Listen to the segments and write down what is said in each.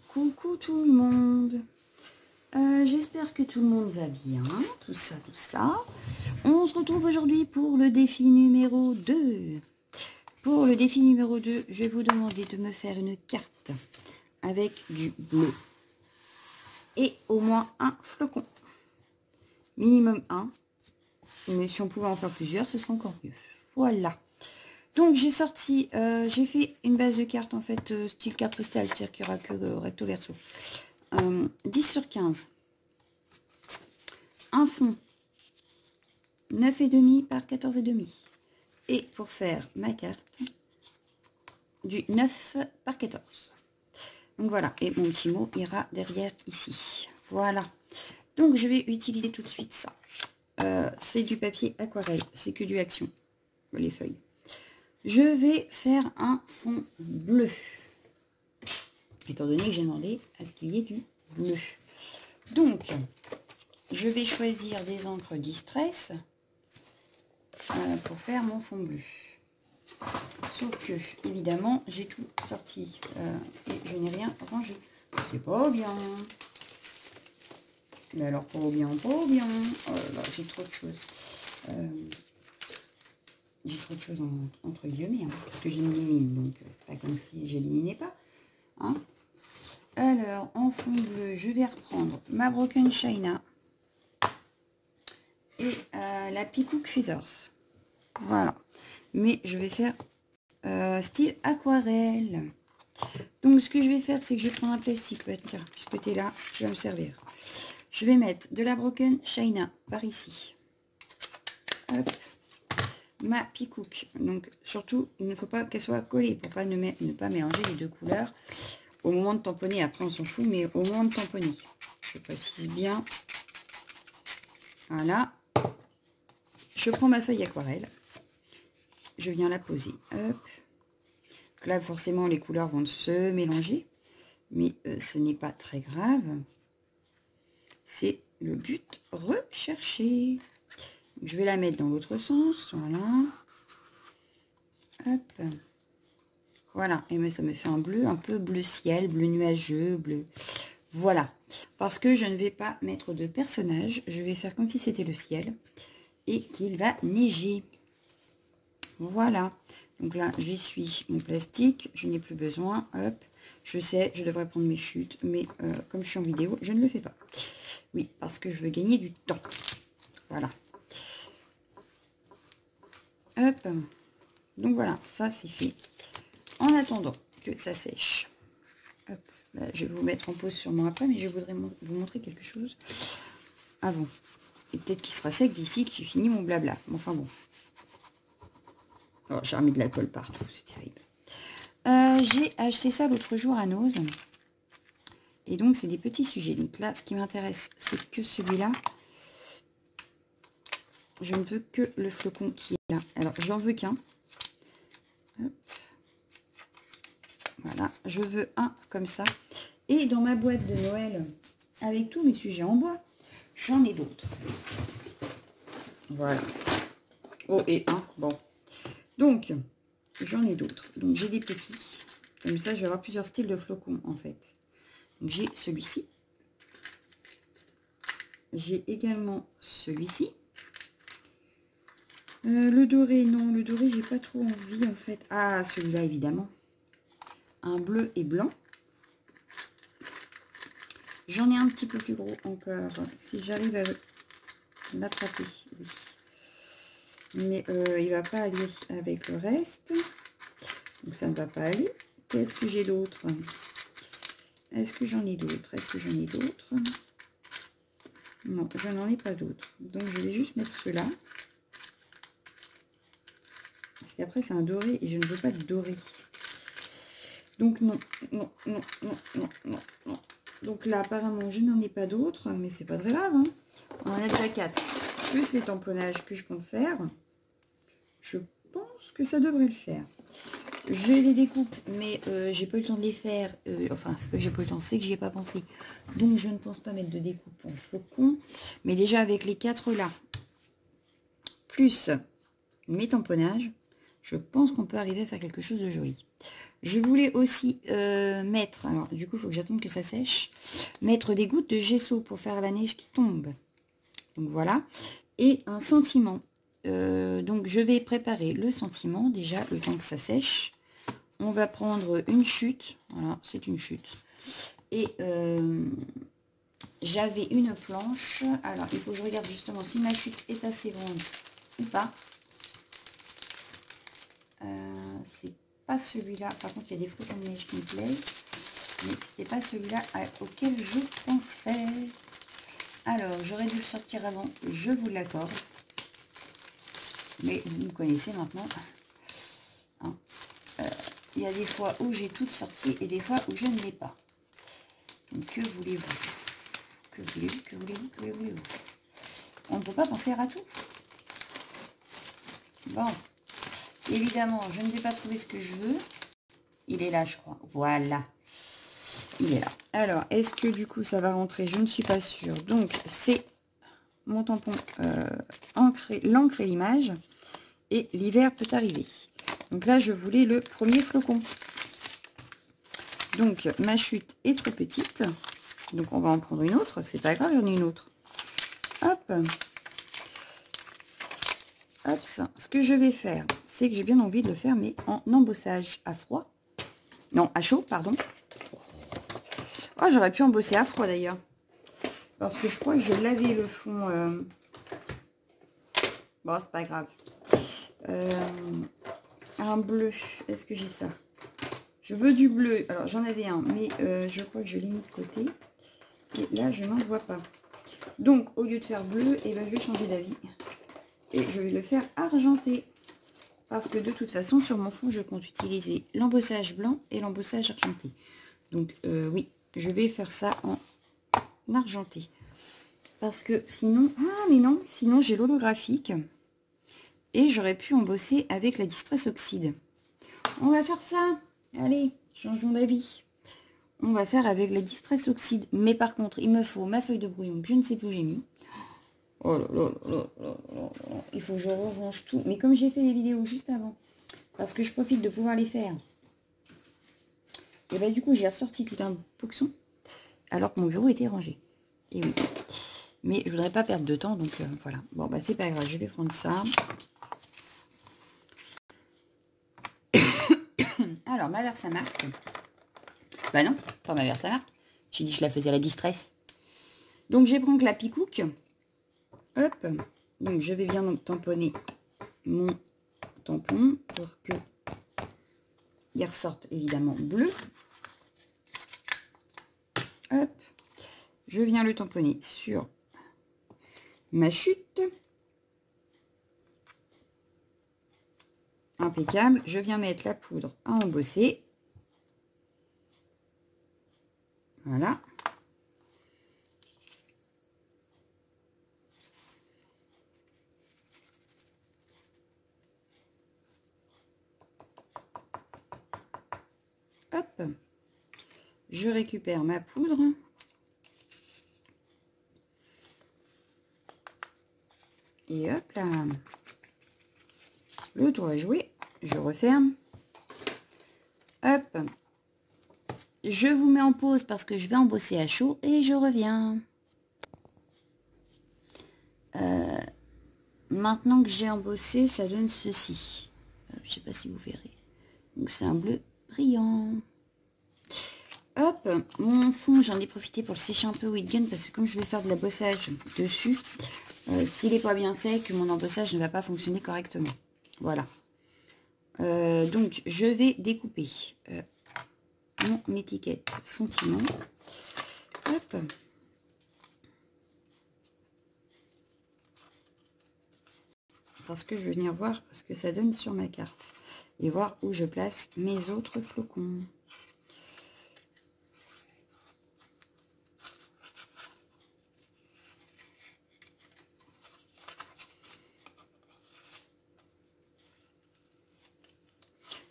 Coucou tout le monde. J'espère que tout le monde va bien, tout ça. On se retrouve aujourd'hui pour le défi numéro 2. Pour le défi numéro 2, je vais vous demander de me faire une carte avec du bleu. Et au moins un flocon. Minimum un. Mais si on pouvait en faire plusieurs, ce serait encore mieux. Voilà. Donc j'ai sorti, j'ai fait une base de cartes en fait style carte postale, c'est-à-dire qu'il n'y aura que recto verso. 10 sur 15. Un fond 9,5 par 14,5. Et pour faire ma carte, du 9 par 14. Donc voilà, et mon petit mot ira derrière ici. Voilà. Donc je vais utiliser tout de suite ça. C'est du papier aquarelle, c'est que du action, les feuilles. Je vais faire un fond bleu. Étant donné que j'ai demandé à ce qu'il y ait du bleu. Donc, je vais choisir des encres Distress pour faire mon fond bleu. Sauf que, évidemment, j'ai tout sorti et je n'ai rien rangé. C'est pas bien. Mais alors, pas bien. Oh là là, j'ai trop de choses. J'ai trop de choses entre guillemets, hein, parce que j'élimine, donc c'est pas comme si j'éliminais pas. Hein. Alors, en fond bleu, je vais reprendre ma Broken China et la Peacock Feathers. Voilà. Mais je vais faire style aquarelle. Donc, ce que je vais faire, c'est que je vais prendre un plastique. Tiens, puisque tu es là, tu vas me servir. Je vais mettre de la Broken China par ici. Hop. Ma Peacock. Donc, surtout, il ne faut pas qu'elle soit collée pour pas ne pas mélanger les deux couleurs. Au moment de tamponner, après on s'en fout, mais au moment de tamponner, je précise bien. Voilà. Je prends ma feuille aquarelle. Je viens la poser. Hop. Donc là, forcément, les couleurs vont se mélanger. Mais ce n'est pas très grave. C'est le but recherché. Je vais la mettre dans l'autre sens. Voilà. Hop. Voilà. Et mais ça me fait un bleu, un peu bleu ciel, bleu nuageux, bleu. Voilà. Parce que je ne vais pas mettre de personnage. Je vais faire comme si c'était le ciel. Et qu'il va neiger. Voilà. Donc là, j'essuie mon plastique. Je n'ai plus besoin. Hop. Je sais, je devrais prendre mes chutes. Mais comme je suis en vidéo, je ne le fais pas. Oui, parce que je veux gagner du temps. Voilà. Hop. Donc voilà, ça c'est fait. En attendant que ça sèche. Hop. Là, je vais vous mettre en pause sûrement après, mais je voudrais vous montrer quelque chose avant. Et peut-être qu'il sera sec d'ici que j'ai fini mon blabla. Enfin bon. Oh, j'ai remis de la colle partout, c'est terrible. J'ai acheté ça l'autre jour à Nose. Et donc, c'est des petits sujets. Donc là, ce qui m'intéresse, c'est que celui-là. Je ne veux que le flocon qui est là. Alors, j'en veux qu'un. Voilà, je veux un comme ça. Et dans ma boîte de Noël, avec tous mes sujets en bois, j'en ai d'autres. Voilà. Oh, et un, bon. Donc, j'en ai d'autres. Donc, j'ai des petits. Comme ça, je vais avoir plusieurs styles de flocons, en fait. Donc, j'ai celui-ci. J'ai également celui-ci. Le doré, non. Le doré, j'ai pas trop envie, en fait. Ah, celui-là, évidemment. Un bleu et blanc. J'en ai un petit peu plus gros encore. Si j'arrive à l'attraper, oui. Mais il va pas aller avec le reste. Donc, ça ne va pas aller. Qu'est-ce que j'ai d'autre? Est-ce que j'en ai d'autres? Non, je n'en ai pas d'autres. Donc, je vais juste mettre ceux-là. Parce qu'après, c'est un doré et je ne veux pas de doré. Donc, non. Donc là, apparemment, je n'en ai pas d'autres. Mais c'est pas très grave. Hein. On en a déjà 4. Plus les tamponnages que je compte faire. Je pense que ça devrait le faire. J'ai les découpes, mais j'ai pas eu le temps de les faire. Enfin, c'est pas que j'ai pas eu le temps, c'est que j'y ai pas pensé. Donc, je ne pense pas mettre de découpe en flocon. Mais déjà, avec les 4 là, plus mes tamponnages, je pense qu'on peut arriver à faire quelque chose de joli. Je voulais aussi mettre, alors du coup il faut que j'attende que ça sèche, mettre des gouttes de gesso pour faire la neige qui tombe. Donc voilà, et un sentiment. Donc je vais préparer le sentiment déjà le temps que ça sèche. On va prendre une chute, voilà, c'est une chute. Et j'avais une planche, alors il faut que je regarde justement si ma chute est assez grande ou pas. C'est pas celui-là, par contre il y a des flocons de neige qui me plaisent, mais c'était pas celui-là auquel je pensais. Alors j'aurais dû le sortir avant, je vous l'accorde, mais vous me connaissez maintenant, hein. Il y a des fois où j'ai tout sorti et des fois où je ne l'ai pas. Donc que voulez-vous, que voulez-vous, que voulez-vous, que voulez-vous, on ne peut pas penser à tout. Bon, évidemment je ne vais pas trouver ce que je veux. Il est là, je crois. Voilà. Il est là. Alors, est-ce que du coup, ça va rentrer? Je ne suis pas sûre. Donc, c'est mon tampon l'encre et l'image. Et l'hiver peut arriver. Donc là, je voulais le premier flocon. Donc, ma chute est trop petite. Donc, on va en prendre une autre. C'est pas grave, j'en ai une autre. Hop. Hop. Ce que je vais faire, c'est que j'ai bien envie de le faire, mais en embossage à froid. Non, à chaud, pardon. Oh, j'aurais pu embosser à froid d'ailleurs. Parce que je crois que je lavais le fond. Bon, c'est pas grave. Un bleu. Est-ce que j'ai ça? Je veux du bleu. Alors, j'en avais un, mais je crois que je l'ai mis de côté. Et là, je n'en vois pas. Donc, au lieu de faire bleu, eh ben, je vais changer d'avis. Et je vais le faire argenté. Parce que de toute façon, sur mon fond, je compte utiliser l'embossage blanc et l'embossage argenté. Donc, oui, je vais faire ça en argenté. Parce que sinon... Ah, mais non, sinon j'ai l'holographique. Et j'aurais pu embosser avec la Distress Oxide. On va faire ça. Allez, changeons d'avis. On va faire avec la Distress Oxide. Mais par contre, il me faut ma feuille de brouillon que je ne sais plus où j'ai mis. Oh là là là là là là. Il faut que je rerange tout. Mais comme j'ai fait les vidéos juste avant, parce que je profite de pouvoir les faire, et bien du coup j'ai ressorti tout un boxon alors que mon bureau était rangé. Et oui. Mais je voudrais pas perdre de temps, donc voilà. Bon bah c'est pas grave, je vais prendre ça. Alors ma Versamark. Bah non, pas ma Versamark. J'ai dit que je la faisais à la Distress. Donc je vais prendre la Picook. Hop. Donc je vais bien donc tamponner mon tampon pour que il ressorte évidemment bleu. Hop. Je viens le tamponner sur ma chute. Impeccable. Je viens mettre la poudre à embosser. Voilà. Hop. Je récupère ma poudre. Et hop là. Le tour est joué. Je referme. Hop. Je vous mets en pause parce que je vais embosser à chaud et je reviens. Maintenant que j'ai embossé, ça donne ceci. Je ne sais pas si vous verrez. Donc c'est un bleu brillant. Hop, mon fond, j'en ai profité pour le sécher un peu au heat gun parce que comme je vais faire de l'embossage dessus, s'il n'est pas bien sec, mon embossage ne va pas fonctionner correctement. Voilà. Donc je vais découper mon étiquette sentiment. Hop. Parce que je vais venir voir ce que ça donne sur ma carte et voir où je place mes autres flocons.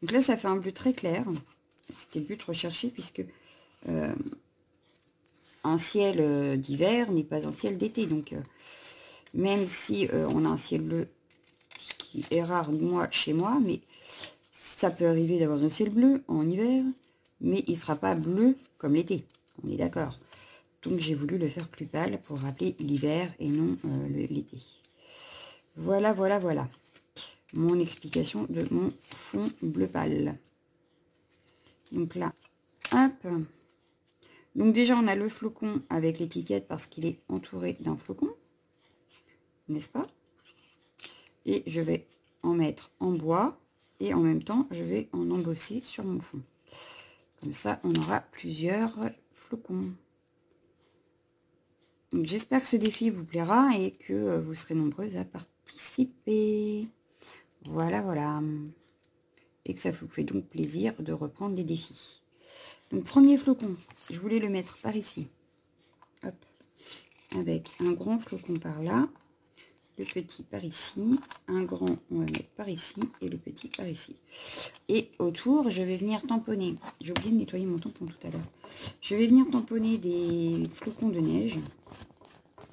Donc là, ça fait un bleu très clair. C'était le but recherché puisque un ciel d'hiver n'est pas un ciel d'été. Donc, même si on a un ciel bleu, ce qui est rare moi, chez moi, mais Ça peut arriver d'avoir un ciel bleu en hiver, mais il ne sera pas bleu comme l'été. On est d'accord. Donc j'ai voulu le faire plus pâle pour rappeler l'hiver et non l'été. Voilà, voilà, voilà. Mon explication de mon fond bleu pâle. Donc là, hop. Donc déjà, on a le flocon avec l'étiquette parce qu'il est entouré d'un flocon. N'est-ce pas? Et je vais en mettre en bois. Et en même temps, je vais en embosser sur mon fond. Comme ça, on aura plusieurs flocons. Donc j'espère que ce défi vous plaira et que vous serez nombreuses à participer. Voilà, voilà. Et que ça vous fait donc plaisir de reprendre les défis. Donc premier flocon, je voulais le mettre par ici. Hop. Avec un grand flocon par là. Le petit par ici. Un grand, on va mettre par ici. Et le petit par ici. Et autour, je vais venir tamponner. J'ai oublié de nettoyer mon tampon tout à l'heure. Je vais venir tamponner des flocons de neige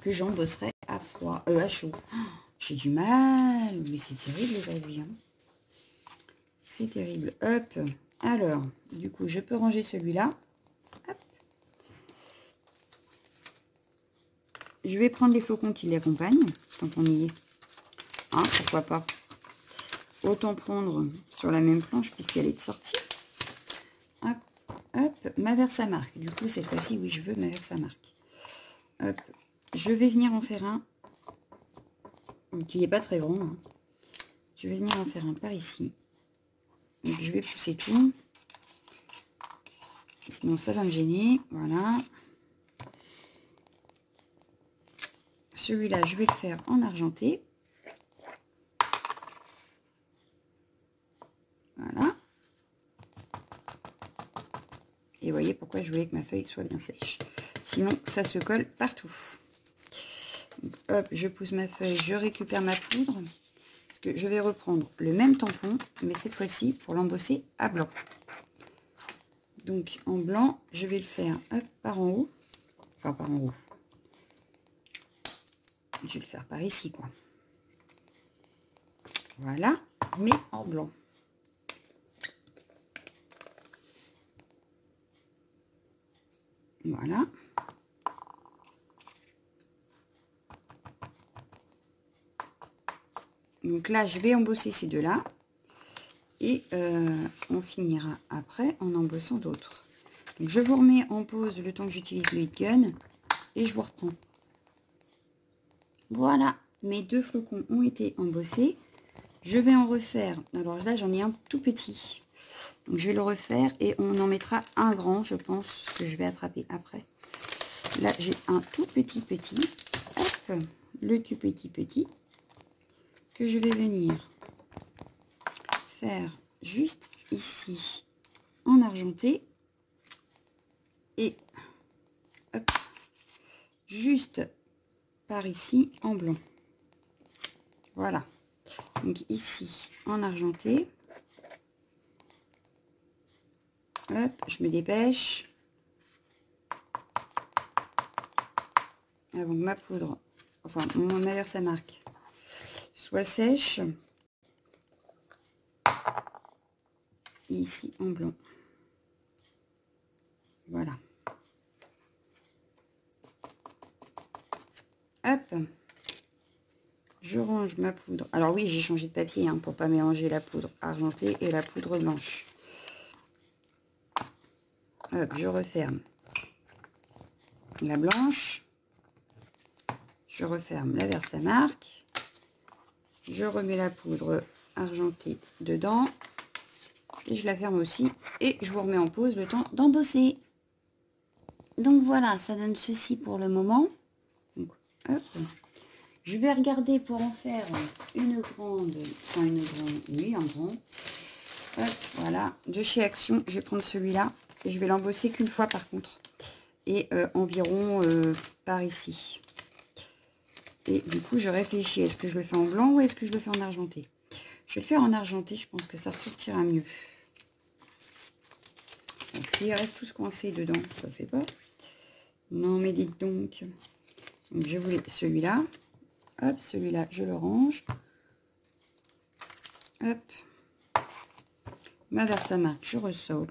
que j'embosserai à froid, à chaud. Oh, j'ai du mal, mais c'est terrible aujourd'hui. Hein. C'est terrible. Hop. Alors, du coup, je peux ranger celui-là. Je vais prendre les flocons qui l'accompagnent, tant qu'on y est. Hein, pourquoi pas. Autant prendre sur la même planche puisqu'elle est de sortie. Hop, hop, ma Versamark. Du coup, cette fois-ci, oui, je veux ma Versamark. Hop, je vais venir en faire un qui n'est pas très grand. Hein. Je vais venir en faire un par ici. Donc, je vais pousser tout. Sinon, ça va me gêner. Voilà. Celui-là, je vais le faire en argenté. Voilà. Et voyez pourquoi je voulais que ma feuille soit bien sèche. Sinon, ça se colle partout. Donc, hop, je pousse ma feuille, je récupère ma poudre. Parce que je vais reprendre le même tampon, mais cette fois-ci pour l'embosser à blanc. Donc, en blanc, je vais le faire hop, par en haut. Enfin, par en haut. Je vais le faire par ici, quoi. Voilà, mais en blanc. Voilà. Donc là, je vais embosser ces deux-là. Et on finira après en embossant d'autres. Donc je vous remets en pause le temps que j'utilise le heat gun. Et je vous reprends. Voilà, mes deux flocons ont été embossés. Je vais en refaire. Alors là, j'en ai un tout petit. Donc je vais le refaire et on en mettra un grand, je pense, que je vais attraper après. Là, j'ai un tout petit. Hop, le tout petit que je vais venir faire juste ici en argenté et hop, juste par ici en blanc. Voilà. Donc ici en argenté. Hop, je me dépêche. Avant que ma poudre, enfin ma Versamark, soit sèche. Et ici en blanc. Voilà. Hop. Je range ma poudre. Alors oui, j'ai changé de papier hein, pour pas mélanger la poudre argentée et la poudre blanche. Hop, je referme la blanche. Je referme la Versamark. Je remets la poudre argentée dedans. Et je la ferme aussi. Et je vous remets en pause le temps d'embosser. Donc voilà, ça donne ceci pour le moment. Donc, hop. Je vais regarder pour en faire une grande, enfin une grande, oui, un grand. Hop, voilà, de chez Action, je vais prendre celui-là. Et je vais l'embosser qu'une fois par contre. Et environ par ici. Et du coup, je réfléchis, est-ce que je le fais en blanc ou est-ce que je le fais en argenté? Je vais le faire en argenté, je pense que ça ressortira mieux. Donc, s'il reste tout coincé dedans, ça ne fait pas. Non, mais dites donc. Donc, je voulais celui-là. Hop, celui-là, je le range. Hop. ma Versamark, je ressors.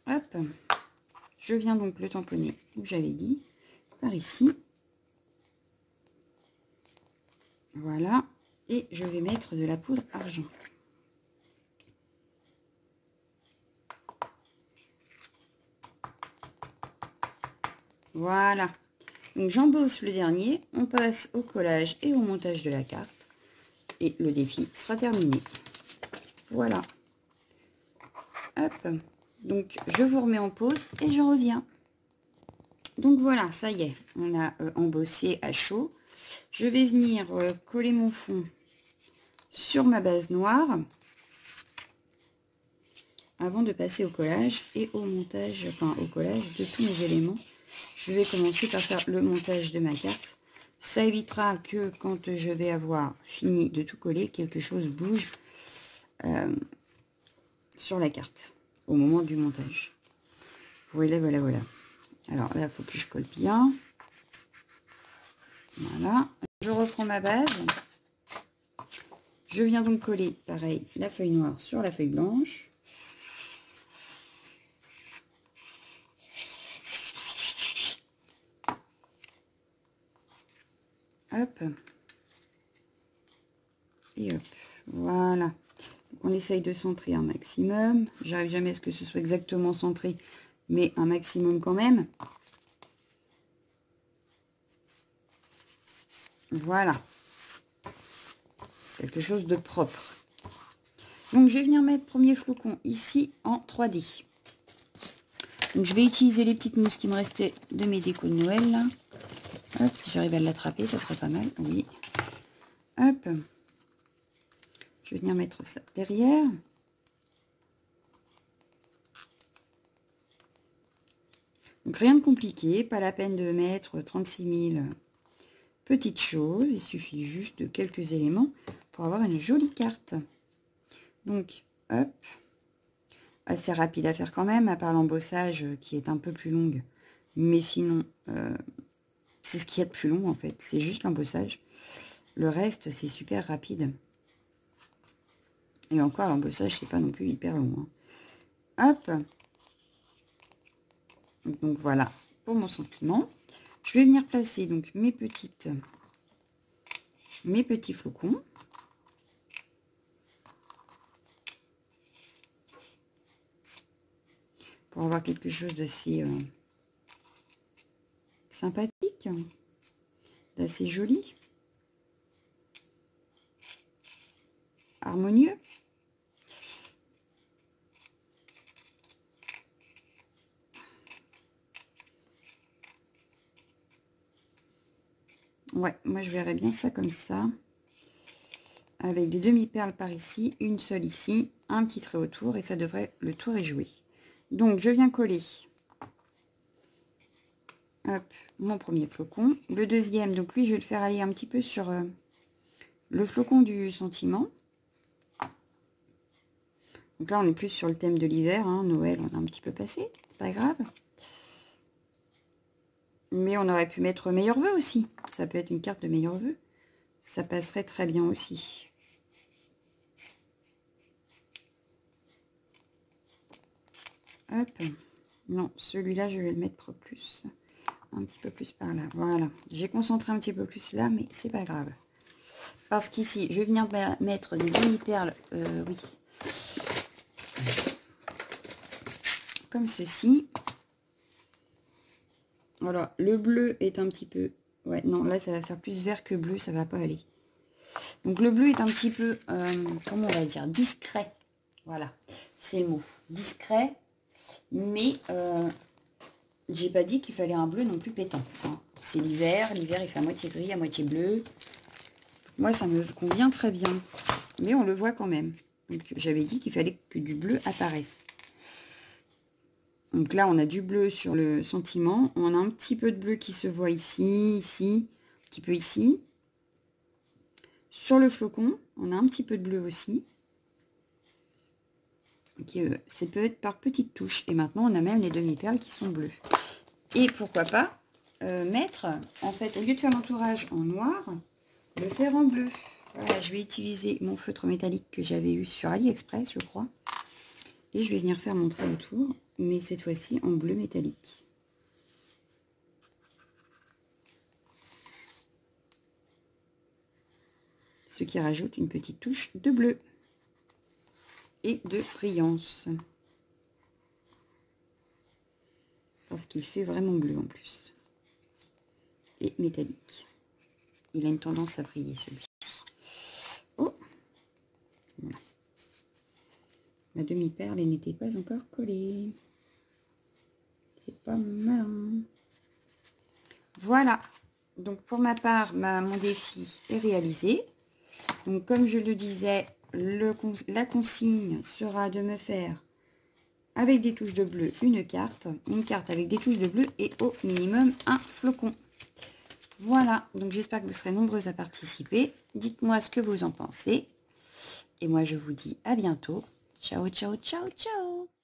Hop, je viens donc le tamponner, où j'avais dit, par ici. Voilà, et je vais mettre de la poudre argent. Voilà, donc j'embosse le dernier, on passe au collage et au montage de la carte, et le défi sera terminé. Voilà. Hop, donc je vous remets en pause et je reviens. Donc voilà, ça y est, on a embossé à chaud. Je vais venir coller mon fond sur ma base noire avant de passer au collage et au montage, enfin au collage de tous mes éléments. Je vais commencer par faire le montage de ma carte. Ça évitera que quand je vais avoir fini de tout coller, quelque chose bouge sur la carte au moment du montage. Voilà, voilà, voilà. Alors là, il faut que je colle bien. Voilà. Je reprends ma base. Je viens donc coller, pareil, la feuille noire sur la feuille blanche. Hop. Et hop. Voilà. Donc on essaye de centrer un maximum. J'arrive jamais à ce que ce soit exactement centré, mais un maximum quand même. Voilà. Quelque chose de propre. Donc je vais venir mettre premier flocon ici en 3D. Donc je vais utiliser les petites mousses qui me restaient de mes décos de Noël là. Hop, si j'arrive à l'attraper, ça serait pas mal. Oui. Hop. Je vais venir mettre ça derrière. Donc rien de compliqué, pas la peine de mettre 36 000 petites choses. Il suffit juste de quelques éléments pour avoir une jolie carte. Donc, hop. Assez rapide à faire quand même, à part l'embossage qui est un peu plus longue. Mais sinon, c'est ce qu'il y a de plus long en fait. C'est juste l'embossage. Le reste, c'est super rapide. Et encore, l'embossage, c'est pas non plus hyper long. Hein. Hop. Donc voilà, pour mon sentiment. Je vais venir placer donc mes petits flocons. Pour avoir quelque chose d'assez sympathique, d'assez joli, harmonieux. Ouais, moi je verrais bien ça comme ça. Avec des demi-perles par ici, une seule ici, un petit trait autour et ça devrait, le tour est joué. Donc je viens coller. Hop, mon premier flocon. Le deuxième, donc lui je vais le faire aller un petit peu sur le flocon du sentiment. Donc là on est plus sur le thème de l'hiver, hein. Noël on a un petit peu passé, pas grave. Mais on aurait pu mettre meilleurs vœux aussi. Ça peut être une carte de meilleurs vœux. Ça passerait très bien aussi. Hop. Non, celui-là, je vais le mettre plus. Un petit peu plus par là. Voilà. J'ai concentré un petit peu plus là, mais c'est pas grave. Parce qu'ici, je vais venir mettre des demi-perles. Oui. Comme ceci. Voilà. Le bleu est un petit peu... Ouais, non, là, ça va faire plus vert que bleu. Ça va pas aller. Donc, le bleu est un petit peu... comment on va dire? Discret. Voilà. C'est le mot. Discret. Mais j'ai pas dit qu'il fallait un bleu non plus pétant. Hein. C'est l'hiver. L'hiver, il fait à moitié gris, à moitié bleu. Moi, ça me convient très bien. Mais on le voit quand même. Donc, j'avais dit qu'il fallait que du bleu apparaisse. Donc là, on a du bleu sur le sentiment. On a un petit peu de bleu qui se voit ici, ici, un petit peu ici. Sur le flocon, on a un petit peu de bleu aussi. Ça peut être par petites touches. Et maintenant, on a même les demi-perles qui sont bleues. Et pourquoi pas mettre, en fait, au lieu de faire l'entourage en noir, le faire en bleu. Voilà, je vais utiliser mon feutre métallique que j'avais eu sur AliExpress, je crois. Et je vais venir faire mon trait autour, mais cette fois-ci en bleu métallique. Ce qui rajoute une petite touche de bleu et de brillance. Parce qu'il fait vraiment bleu en plus. Et métallique. Il a une tendance à briller celui-ci. Oh, voilà. Ma demi-perle n'était pas encore collée. C'est pas malin. Voilà. Donc pour ma part, mon défi est réalisé. Donc comme je le disais, la consigne sera de me faire avec des touches de bleu une carte avec des touches de bleu et au minimum un flocon. Voilà, donc j'espère que vous serez nombreux à participer. Dites-moi ce que vous en pensez. Et moi je vous dis à bientôt. Ciao, ciao, ciao, ciao.